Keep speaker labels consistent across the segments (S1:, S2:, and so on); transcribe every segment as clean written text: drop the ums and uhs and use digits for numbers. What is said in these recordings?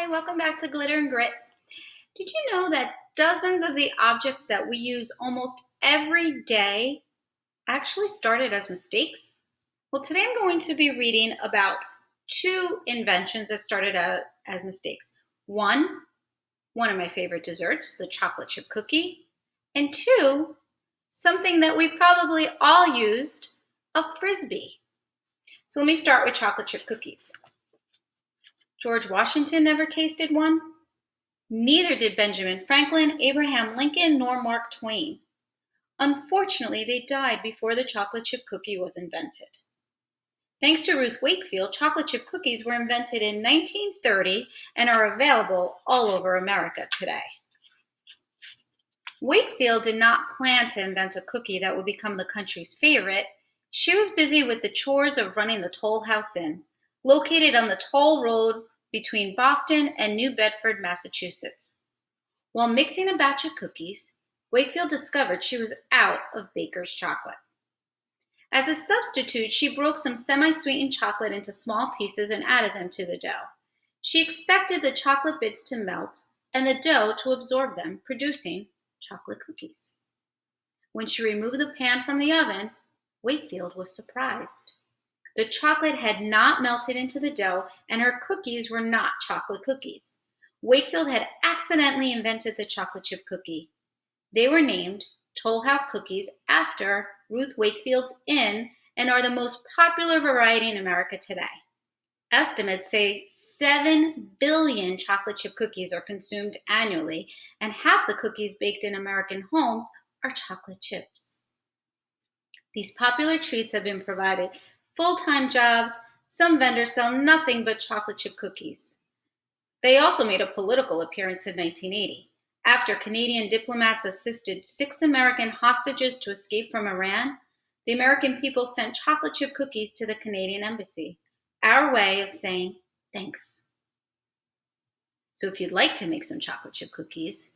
S1: Hi, welcome back to Glitter and Grit. Did you know that dozens of the objects that we use almost every day actually started as mistakes? Well, today I'm going to be reading about two inventions that started out as mistakes. One of my favorite desserts, the chocolate chip cookie, and two, something that we've probably all used, a Frisbee. So let me start with chocolate chip cookies. George Washington never tasted one. Neither did Benjamin Franklin, Abraham Lincoln, nor Mark Twain. Unfortunately, they died before the chocolate chip cookie was invented. Thanks to Ruth Wakefield, chocolate chip cookies were invented in 1930 and are available all over America today. Wakefield did not plan to invent a cookie that would become the country's favorite. She was busy with the chores of running the Toll House Inn, located on the toll road between Boston and New Bedford, Massachusetts. While mixing a batch of cookies, Wakefield discovered she was out of baker's chocolate. As a substitute, she broke some semi-sweetened chocolate into small pieces and added them to the dough. She expected the chocolate bits to melt and the dough to absorb them, producing chocolate cookies. When she removed the pan from the oven, Wakefield was surprised. The chocolate had not melted into the dough, and her cookies were not chocolate cookies. Wakefield had accidentally invented the chocolate chip cookie. They were named Toll House cookies after Ruth Wakefield's Inn and are the most popular variety in America today. Estimates say 7 billion chocolate chip cookies are consumed annually, and half the cookies baked in American homes are chocolate chips. These popular treats have been provided full-time jobs. Some vendors sell nothing but chocolate chip cookies. They also made a political appearance in 1980. After Canadian diplomats assisted 6 American hostages to escape from Iran, the American people sent chocolate chip cookies to the Canadian embassy, our way of saying thanks. So if you'd like to make some chocolate chip cookies,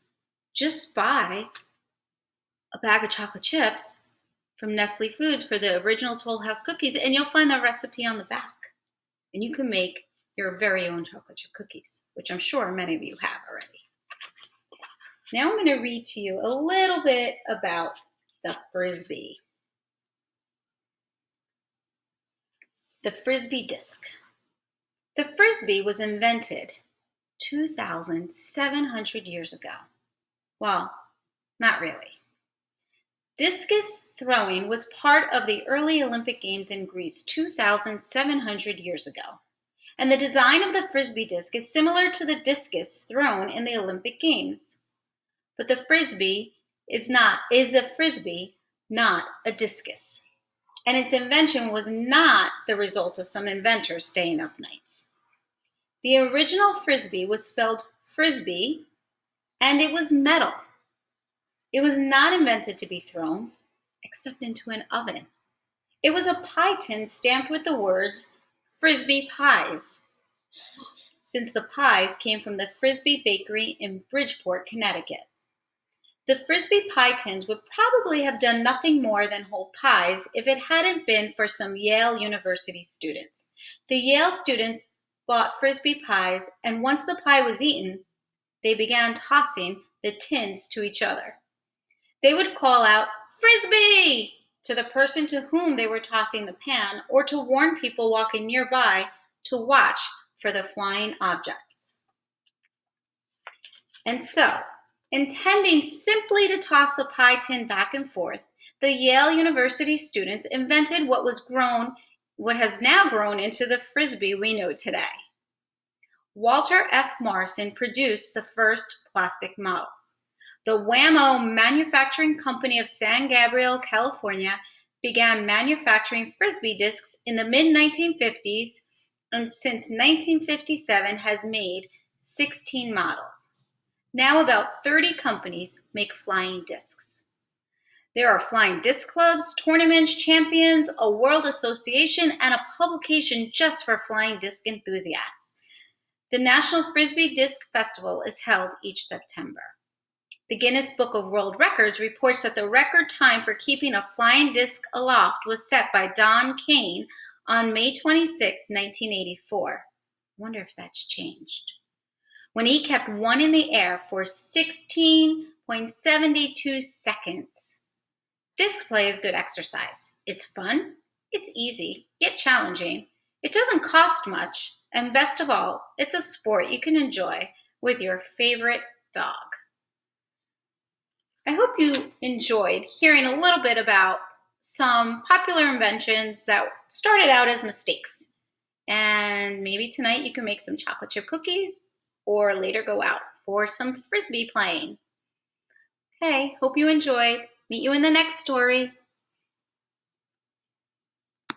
S1: just buy a bag of chocolate chips from Nestle Foods for the original Toll House cookies, and you'll find the recipe on the back. And you can make your very own chocolate chip cookies, which I'm sure many of you have already. Now I'm going to read to you a little bit about the Frisbee. The Frisbee disc. The Frisbee was invented 2,700 years ago. Well, not really. Discus throwing was part of the early Olympic Games in Greece 2,700 years ago. And the design of the Frisbee disc is similar to the discus thrown in the Olympic Games. But the Frisbee is a Frisbee, not a discus. And its invention was not the result of some inventor staying up nights. The original Frisbee was spelled Frisbee, and it was metal. It was not invented to be thrown, except into an oven. It was a pie tin stamped with the words Frisbee Pies, since the pies came from the Frisbee Bakery in Bridgeport, Connecticut. The Frisbee pie tins would probably have done nothing more than hold pies if it hadn't been for some Yale University students. The Yale students bought Frisbee pies, and once the pie was eaten, they began tossing the tins to each other. They would call out, "Frisbee!" to the person to whom they were tossing the pan, or to warn people walking nearby to watch for the flying objects. And so, intending simply to toss a pie tin back and forth, the Yale University students invented what has now grown into the Frisbee we know today. Walter F. Morrison produced the first plastic models. The Wham-O Manufacturing Company of San Gabriel, California, began manufacturing Frisbee discs in the mid-1950s, and since 1957 has made 16 models. Now about 30 companies make flying discs. There are flying disc clubs, tournaments, champions, a world association, and a publication just for flying disc enthusiasts. The National Frisbee Disc Festival is held each September. The Guinness Book of World Records reports that the record time for keeping a flying disc aloft was set by Don Kane on May 26, 1984. I wonder if that's changed. when he kept one in the air for 16.72 seconds. Disc play is good exercise. It's fun, it's easy, yet challenging. It doesn't cost much, and best of all, it's a sport you can enjoy with your favorite dog. I hope you enjoyed hearing a little bit about some popular inventions that started out as mistakes. And maybe tonight you can make some chocolate chip cookies or later go out for some frisbee playing. Okay, hope you enjoyed. Meet you in the next story.